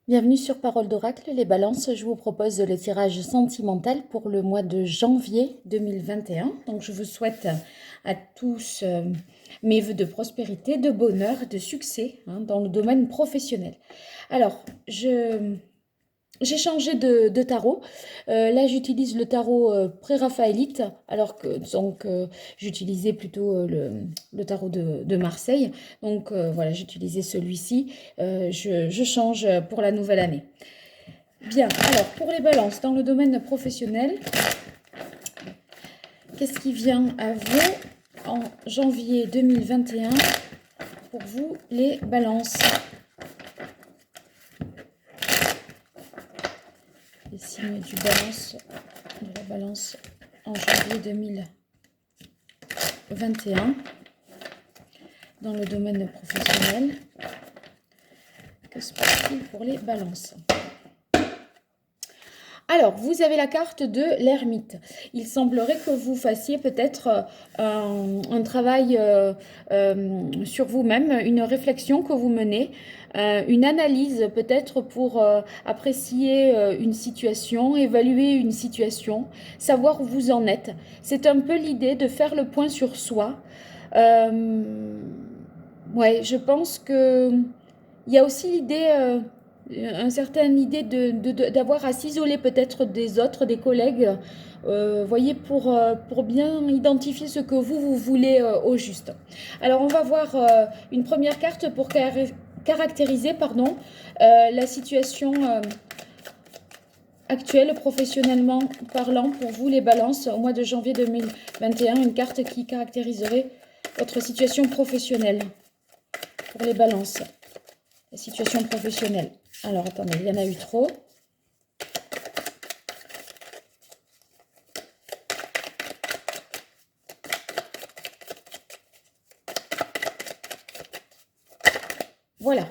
Bienvenue sur Parole d'Oracle, les balances. Je vous propose le tirage sentimental pour le mois de janvier 2021. Donc je vous souhaite à tous mes vœux de prospérité, de bonheur, de succès dans le domaine professionnel. Alors, j'ai changé de tarot. Là, j'utilise le tarot pré-raphaélite, alors que j'utilisais plutôt le tarot de Marseille. Donc voilà, j'utilisais celui-ci. Je change pour la nouvelle année. Bien, alors pour les balances, dans le domaine professionnel, qu'est-ce qui vient à vous en janvier 2021 pour vous les balances? Les signes de la balance en janvier 2021 dans le domaine professionnel. Que se passe-t-il pour les balances? Alors, vous avez la carte de l'ermite. Il semblerait que vous fassiez peut-être un travail sur vous-même, une réflexion que vous menez, une analyse peut-être pour apprécier une situation, évaluer une situation, savoir où vous en êtes. C'est un peu l'idée de faire le point sur soi. Ouais, je pense que il y a aussi l'idée une certaine idée d'avoir à s'isoler peut-être des autres, des collègues, voyez, pour bien identifier ce que vous voulez au juste. Alors, on va voir une première carte pour caractériser la situation actuelle, professionnellement parlant, pour vous, les balances, au mois de janvier 2021, une carte qui caractériserait votre situation professionnelle pour les balances. La situation professionnelle. Alors, attendez, il y en a eu trop. Voilà.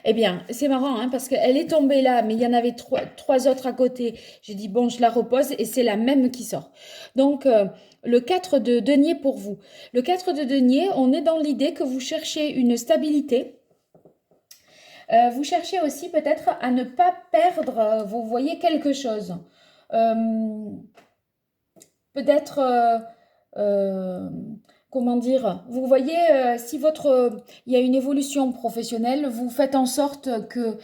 Eh bien, c'est marrant, parce qu'elle est tombée là, mais il y en avait trois autres à côté. J'ai dit, bon, je la repose et c'est la même qui sort. Donc, le 4 de denier pour vous. Le 4 de denier, on est dans l'idée que vous cherchez une stabilité. Vous cherchez aussi peut-être à ne pas perdre, vous voyez, quelque chose. Peut-être, comment dire, vous voyez, si il y a une évolution professionnelle, vous faites en sorte que,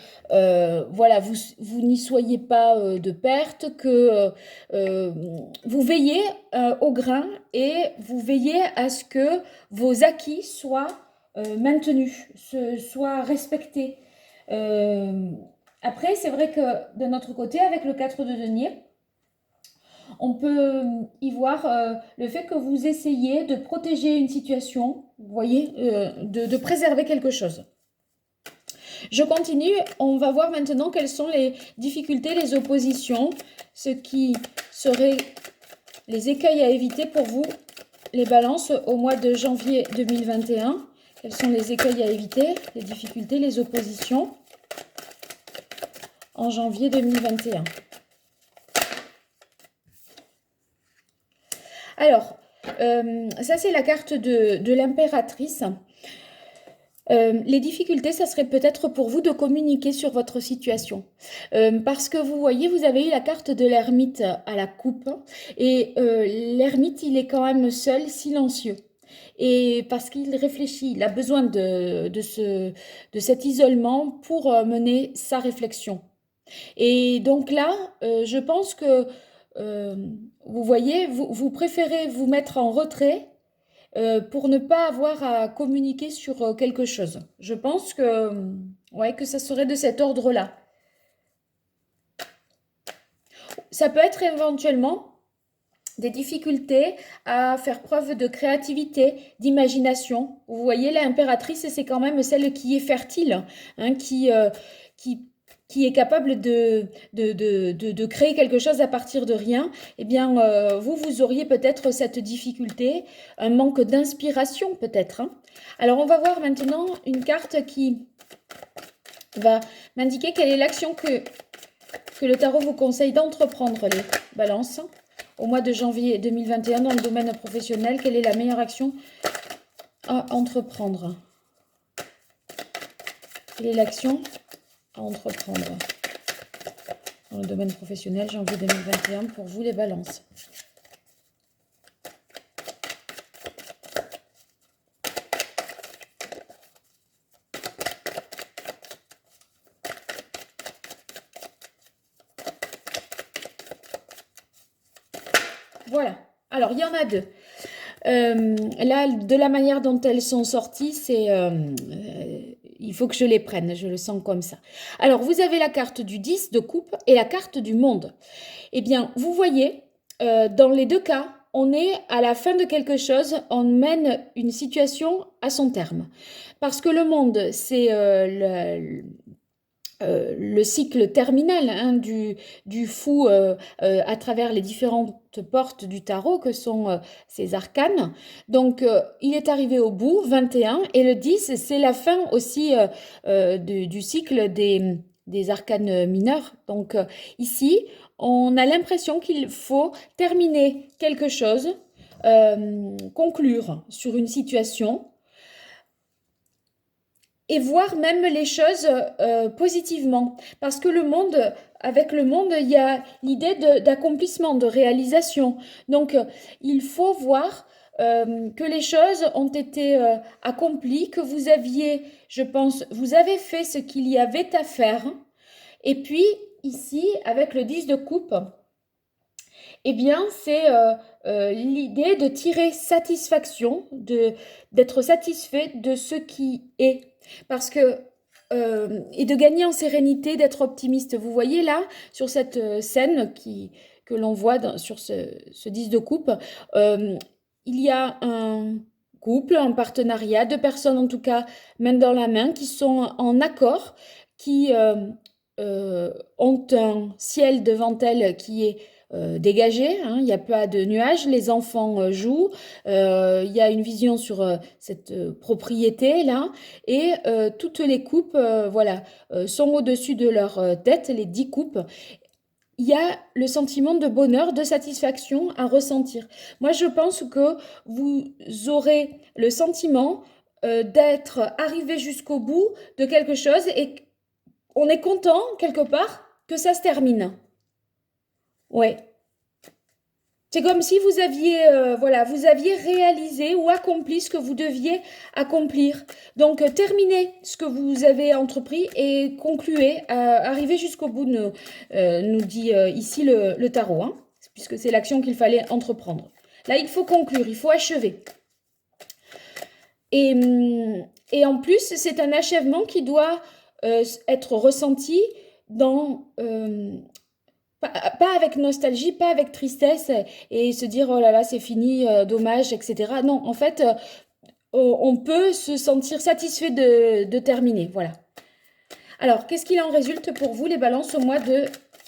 voilà, vous n'y soyez pas de perte, que vous veillez au grain et vous veillez à ce que vos acquis soient maintenus, soient respectés. Après, c'est vrai que de notre côté, avec le 4 de denier, on peut y voir le fait que vous essayez de protéger une situation, vous voyez, de préserver quelque chose. Je continue, on va voir maintenant quelles sont les difficultés, les oppositions, ce qui serait les écueils à éviter pour vous, les balances, au mois de janvier 2021. Quels sont les écueils à éviter, les difficultés, les oppositions en janvier 2021. Alors, ça c'est la carte de l'impératrice. Les difficultés, ça serait peut-être pour vous de communiquer sur votre situation. Parce que vous voyez, vous avez eu la carte de l'ermite à la coupe. Et l'ermite, il est quand même seul, silencieux. Et parce qu'il réfléchit, il a besoin de cet isolement pour mener sa réflexion. Et donc là, je pense que, vous voyez, vous préférez vous mettre en retrait pour ne pas avoir à communiquer sur quelque chose. Je pense que, ouais, que ça serait de cet ordre-là. Ça peut être éventuellement des difficultés à faire preuve de créativité, d'imagination. Vous voyez, l'impératrice, c'est quand même celle qui est fertile, qui est capable de créer quelque chose à partir de rien. Eh bien, vous auriez peut-être cette difficulté, un manque d'inspiration peut-être. Alors, on va voir maintenant une carte qui va m'indiquer quelle est l'action que le tarot vous conseille d'entreprendre, les balances. Au mois de janvier 2021, dans le domaine professionnel, quelle est la meilleure action à entreprendre? Quelle est l'action à entreprendre dans le domaine professionnel, janvier 2021, pour vous les balances. Voilà. Alors, il y en a deux. Là, de la manière dont elles sont sorties, il faut que je les prenne, je le sens comme ça. Alors, vous avez la carte du 10 de coupe et la carte du monde. Eh bien, vous voyez, dans les deux cas, on est à la fin de quelque chose, on mène une situation à son terme. Parce que le monde, c'est le cycle terminal hein, du fou à travers les différentes portes du tarot que sont ces arcanes. Donc, il est arrivé au bout, 21, et le 10, c'est la fin aussi du cycle des arcanes mineurs. Donc, ici, on a l'impression qu'il faut terminer quelque chose, conclure sur une situation, et voir même les choses positivement. Parce que avec le monde, il y a l'idée d'accomplissement, de réalisation. Donc, il faut voir que les choses ont été accomplies, que vous aviez, je pense, vous avez fait ce qu'il y avait à faire. Et puis, ici, avec le 10 de coupe, eh bien, c'est l'idée de tirer satisfaction, d'être satisfait de ce qui est. Parce que, et de gagner en sérénité, d'être optimiste. Vous voyez là, sur cette scène que l'on voit sur ce 10 de coupe, il y a un couple, un partenariat, deux personnes en tout cas, main dans la main, qui sont en accord, qui ont un ciel devant elles qui est dégagé, hein, il n'y a pas de nuages, les enfants jouent, il y a une vision sur cette propriété-là, et toutes les coupes voilà, sont au-dessus de leur tête, les 10 coupes. Il y a le sentiment de bonheur, de satisfaction à ressentir. Moi, je pense que vous aurez le sentiment d'être arrivé jusqu'au bout de quelque chose et on est content, quelque part, que ça se termine. Ouais. C'est comme si vous aviez, voilà, vous aviez réalisé ou accompli ce que vous deviez accomplir. Donc, terminez ce que vous avez entrepris et concluez, arrivez jusqu'au bout, nous dit ici le tarot, hein, puisque c'est l'action qu'il fallait entreprendre. Là, il faut conclure, il faut achever. Et en plus, c'est un achèvement qui doit être ressenti dans... pas avec nostalgie, pas avec tristesse et se dire oh là là c'est fini, dommage, etc. Non, en fait, on peut se sentir satisfait de terminer. Voilà. Alors, qu'est-ce qu'il en résulte pour vous les balances au mois de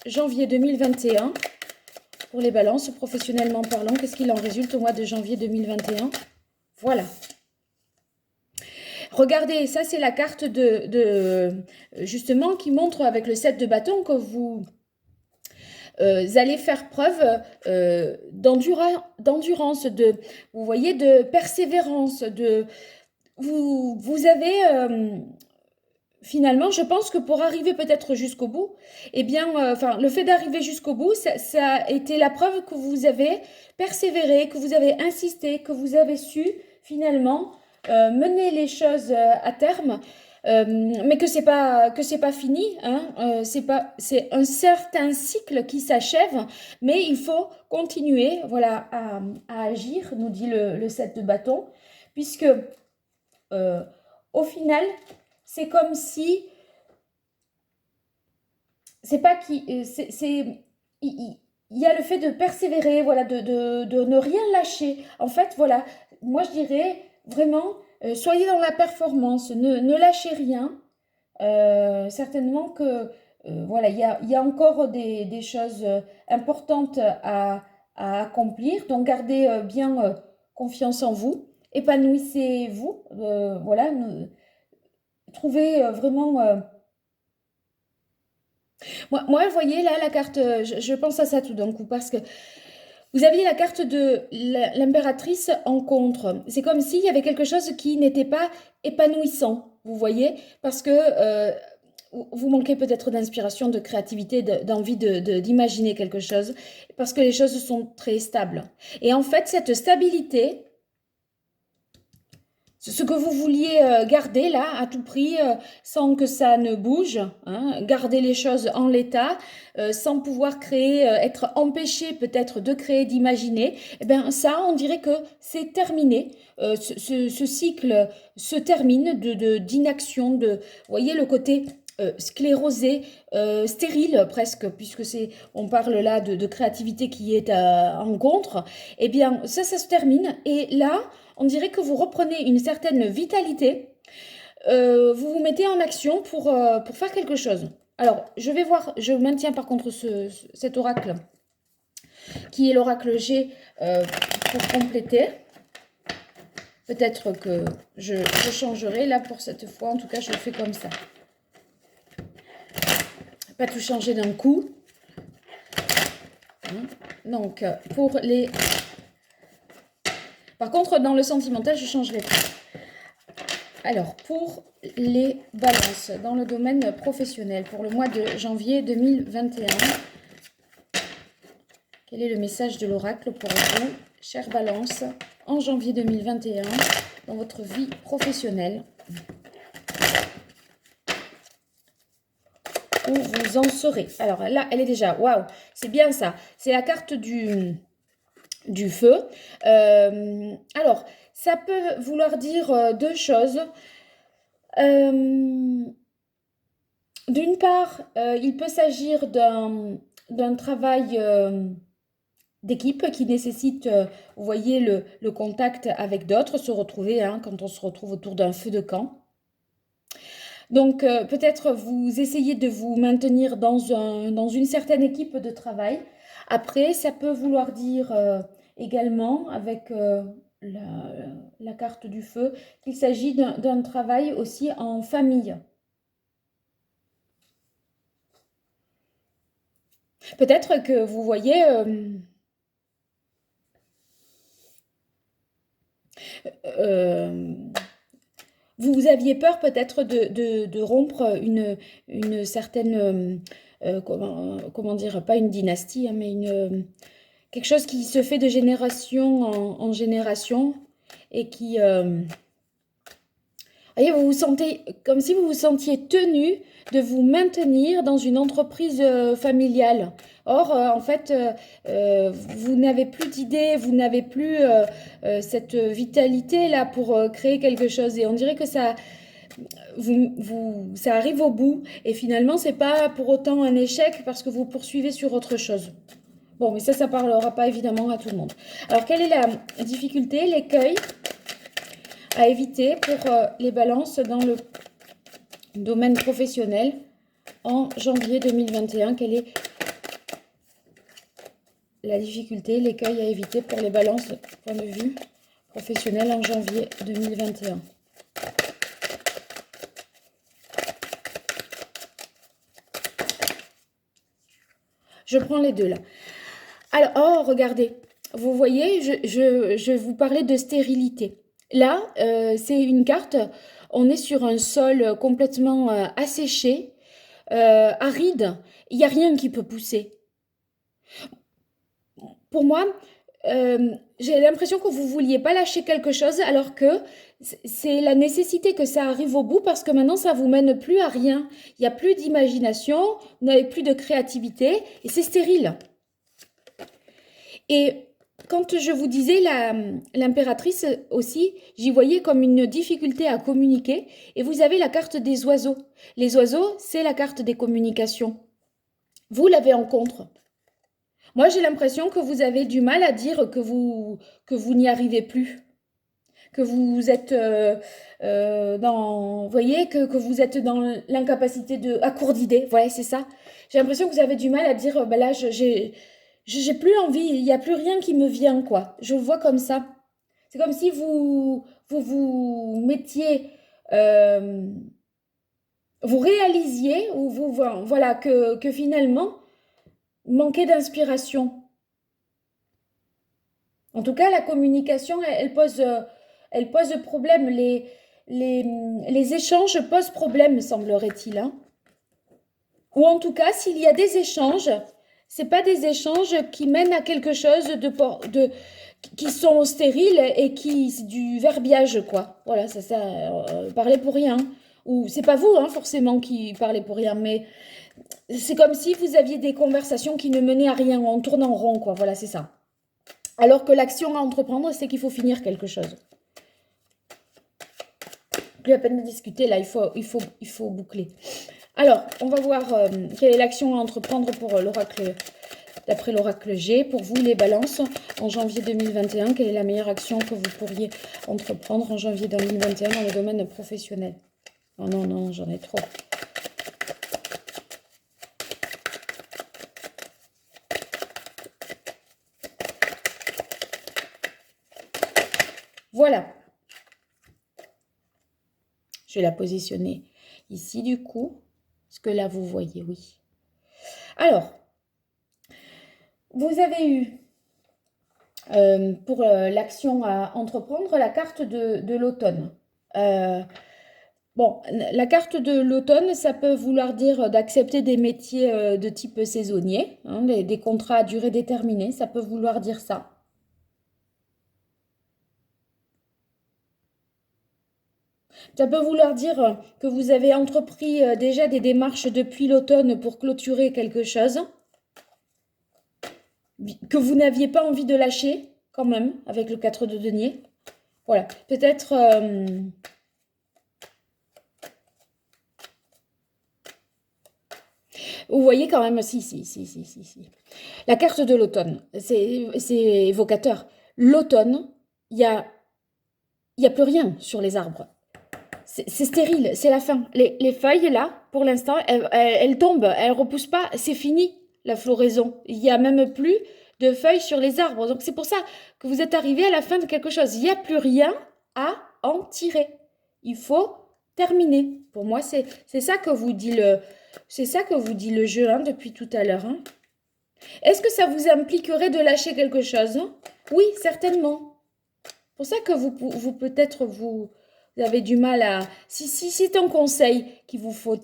janvier 2021? Pour les balances, professionnellement parlant, qu'est-ce qu'il en résulte au mois de janvier 2021? Voilà. Regardez, ça c'est la carte justement qui montre avec le 7 de bâton que vous allez faire preuve d'endurance, vous voyez, de persévérance, vous avez finalement, je pense que pour arriver peut-être jusqu'au bout, eh bien, enfin, le fait d'arriver jusqu'au bout, ça a été la preuve que vous avez persévéré, que vous avez insisté, que vous avez su finalement mener les choses à terme. Mais que c'est pas fini, hein, c'est un certain cycle qui s'achève, mais il faut continuer, voilà, à agir, nous dit le 7 de bâton, puisque au final, c'est comme si c'est pas qui, il y a le fait de persévérer, voilà, de ne rien lâcher. En fait, voilà, moi je dirais vraiment, soyez dans la performance, ne lâchez rien. Certainement que voilà, il y a encore des choses importantes à accomplir. Donc gardez bien confiance en vous, épanouissez-vous, voilà, trouvez vraiment. Moi, vous voyez là la carte, je pense à ça tout d'un coup parce que vous aviez la carte de l'impératrice en contre. C'est comme s'il y avait quelque chose qui n'était pas épanouissant, vous voyez, parce que vous manquez peut-être d'inspiration, de créativité, d'envie d'imaginer quelque chose, parce que les choses sont très stables. Et en fait, cette stabilité, ce que vous vouliez garder là à tout prix, sans que ça ne bouge, hein, garder les choses en l'état, sans pouvoir créer, être empêché peut-être de créer, d'imaginer, eh bien ça, on dirait que c'est terminé. Ce cycle se termine d'inaction, vous voyez le côté sclérosé, stérile presque, puisque on parle là de créativité qui est en contre. Eh bien ça se termine et là, on dirait que vous reprenez une certaine vitalité, vous vous mettez en action pour faire quelque chose. Alors, je vais voir, je maintiens par contre cet oracle, qui est l'oracle G, pour compléter. Peut-être que je changerai, là pour cette fois, en tout cas je le fais comme ça. Pas tout changer d'un coup. Donc, pour les... Par contre, dans le sentimental, je changerai pas. Alors, pour les balances dans le domaine professionnel, pour le mois de janvier 2021, quel est le message de l'oracle pour vous, chère balance, en janvier 2021, dans votre vie professionnelle, où vous en serez? Alors là, elle est déjà, waouh, c'est bien ça, c'est la carte du feu. Alors, ça peut vouloir dire deux choses. D'une part, il peut s'agir d'un travail d'équipe qui nécessite, vous voyez, le contact avec d'autres, se retrouver, hein, quand on se retrouve autour d'un feu de camp. Donc, peut-être vous essayez de vous maintenir dans une certaine équipe de travail. Après, ça peut vouloir dire également, avec la carte du feu, qu'il s'agit d'un travail aussi en famille. Peut-être que vous voyez... vous aviez peur peut-être de rompre une certaine, comment dire, pas une dynastie, hein, mais quelque chose qui se fait de génération en génération et qui... voyez, vous vous sentez comme si vous vous sentiez tenu de vous maintenir dans une entreprise familiale. Or, en fait, vous n'avez plus d'idées, vous n'avez plus cette vitalité-là pour créer quelque chose. Et on dirait que ça arrive au bout. Et finalement, c'est pas pour autant un échec parce que vous poursuivez sur autre chose. Bon, mais ça parlera pas évidemment à tout le monde. Alors, quelle est la difficulté, l'écueil à éviter pour les balances dans le domaine professionnel en janvier 2021? Quelle est la difficulté, l'écueil à éviter pour les balances point de vue professionnel en janvier 2021? Je prends les deux là. Alors, oh, regardez, vous voyez, je vous parlais de stérilité. Là, c'est une carte, on est sur un sol complètement asséché, aride, il n'y a rien qui peut pousser. Pour moi, j'ai l'impression que vous ne vouliez pas lâcher quelque chose alors que c'est la nécessité que ça arrive au bout parce que maintenant, ça ne vous mène plus à rien. Il n'y a plus d'imagination, vous n'avez plus de créativité et c'est stérile. Et quand je vous disais l'impératrice aussi, j'y voyais comme une difficulté à communiquer. Et vous avez la carte des oiseaux. Les oiseaux, c'est la carte des communications. Vous l'avez en contre. Moi, j'ai l'impression que vous avez du mal à dire que vous n'y arrivez plus. Que vous êtes vous voyez, que vous êtes dans l'incapacité à court d'idées. Ouais, c'est ça. J'ai l'impression que vous avez du mal à dire, ben là, j'ai plus envie, il n'y a plus rien qui me vient, quoi. Je le vois comme ça. C'est comme si vous mettiez, vous réalisiez, ou voilà, que finalement, manquez d'inspiration. En tout cas, la communication, elle pose problème. Les échanges posent problème, semblerait-il, hein. Ou en tout cas, s'il y a des échanges, c'est pas des échanges qui mènent à quelque chose qui sont stériles et qui c'est du verbiage quoi. Voilà, ça parler pour rien. Ou c'est pas vous hein, forcément qui parlez pour rien, mais c'est comme si vous aviez des conversations qui ne menaient à rien, on tourne en rond quoi. Voilà, c'est ça. Alors que l'action à entreprendre, c'est qu'il faut finir quelque chose. Plus la peine de discuter, là, il faut boucler. Alors, on va voir quelle est l'action à entreprendre pour l'oracle, d'après l'oracle G. Pour vous, les balances, en janvier 2021, quelle est la meilleure action que vous pourriez entreprendre en janvier 2021 dans le domaine professionnel? Oh non, non, j'en ai trop. Voilà. Je vais la positionner ici, du coup. Parce que là, vous voyez, oui. Alors, vous avez eu, pour l'action à entreprendre, la carte de l'automne. Bon, la carte de l'automne, ça peut vouloir dire d'accepter des métiers de type saisonnier, hein, des contrats à durée déterminée, ça peut vouloir dire ça. Ça peut vouloir dire que vous avez entrepris déjà des démarches depuis l'automne pour clôturer quelque chose, que vous n'aviez pas envie de lâcher quand même avec le 4 de denier. Voilà, peut-être... vous voyez quand même, si. La carte de l'automne, c'est évocateur. L'automne, il y a plus rien sur les arbres. C'est stérile, c'est la fin. Les feuilles, là, pour l'instant, elles tombent, elles ne repoussent pas, c'est fini, la floraison. Il n'y a même plus de feuilles sur les arbres. Donc c'est pour ça que vous êtes arrivé à la fin de quelque chose. Il n'y a plus rien à en tirer. Il faut terminer. Pour moi, c'est ça que vous dit le jeu hein, depuis tout à l'heure. Hein. Est-ce que ça vous impliquerait de lâcher quelque chose hein? Oui, certainement. C'est pour ça que vous peut-être vous avez du mal à... Si c'est un conseil qu'il vous faut,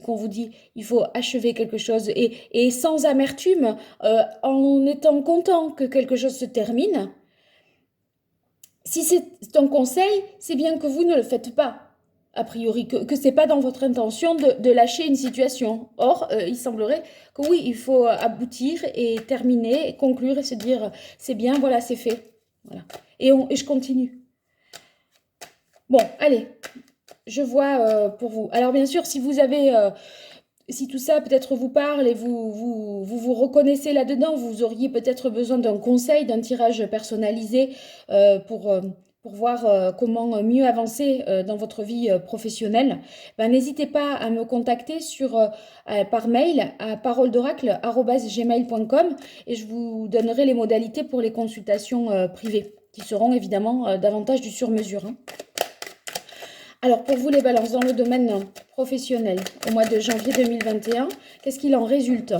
qu'on vous dit, il faut achever quelque chose et sans amertume, en étant content que quelque chose se termine, si c'est un conseil, c'est bien que vous ne le faites pas. A priori, que ce n'est pas dans votre intention de lâcher une situation. Or, il semblerait que oui, il faut aboutir et terminer, et conclure et se dire, c'est bien, voilà, c'est fait. Voilà. Et je continue. Bon, allez, je vois pour vous. Alors bien sûr, si vous avez, si tout ça peut-être vous parle et vous reconnaissez là-dedans, vous auriez peut-être besoin d'un conseil, d'un tirage personnalisé pour voir comment mieux avancer dans votre vie professionnelle. Ben, n'hésitez pas à me contacter par mail à paroledoracle@gmail.com et je vous donnerai les modalités pour les consultations privées qui seront évidemment davantage du sur-mesure. Hein. Alors, pour vous les balances dans le domaine professionnel, au mois de janvier 2021, qu'est-ce qu'il en résulte?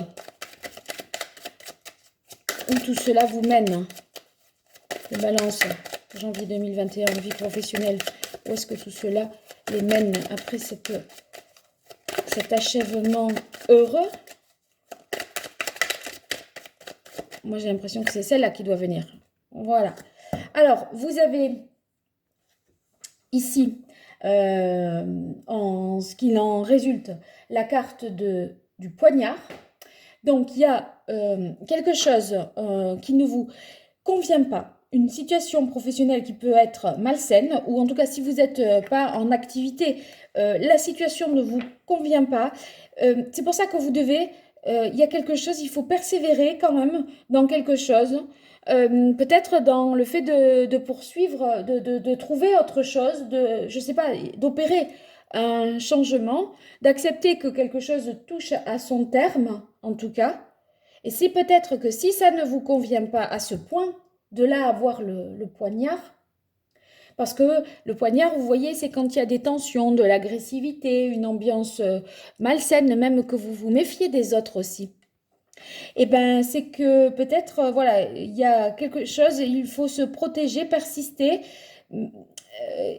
Où tout cela vous mène? Les balances, janvier 2021, vie professionnelle, où est-ce que tout cela les mène après cet achèvement heureux? Moi, j'ai l'impression que c'est celle-là qui doit venir. Voilà. Alors, vous avez ici... en ce qu'il en résulte, la carte du poignard. Donc, il y a quelque chose qui ne vous convient pas, une situation professionnelle qui peut être malsaine, ou en tout cas, si vous n'êtes pas en activité, la situation ne vous convient pas. C'est pour ça que vous devez, il y a quelque chose, il faut persévérer quand même dans quelque chose. Peut-être dans le fait de poursuivre, de trouver autre chose, je sais pas, d'opérer un changement, d'accepter que quelque chose touche à son terme, en tout cas. Et c'est peut-être que si ça ne vous convient pas à ce point, de là avoir le poignard, parce que le poignard, vous voyez, c'est quand il y a des tensions, de l'agressivité, une ambiance malsaine, même que vous vous méfiez des autres aussi. Eh ben, c'est que peut-être, voilà, il y a quelque chose, il faut se protéger, persister,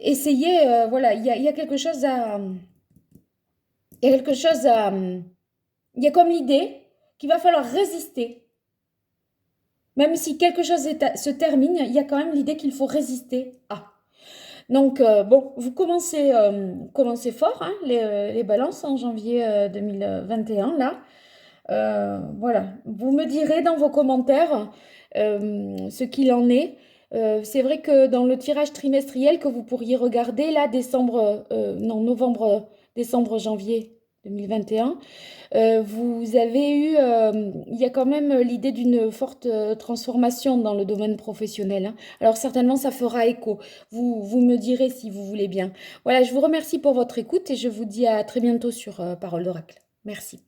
essayer, voilà, il y a quelque chose à, il y a quelque chose il y a comme l'idée qu'il va falloir résister. Même si quelque chose se termine, il y a quand même l'idée qu'il faut résister à. Donc, bon, vous commencez fort, hein, les balances en janvier 2021, là. Voilà, vous me direz dans vos commentaires ce qu'il en est. C'est vrai que dans le tirage trimestriel que vous pourriez regarder, là, non, novembre, décembre, janvier 2021, vous avez il y a quand même l'idée d'une forte transformation dans le domaine professionnel, hein. Alors certainement, ça fera écho. Vous me direz si vous voulez bien. Voilà, je vous remercie pour votre écoute et je vous dis à très bientôt sur Parole d'Oracle. Merci.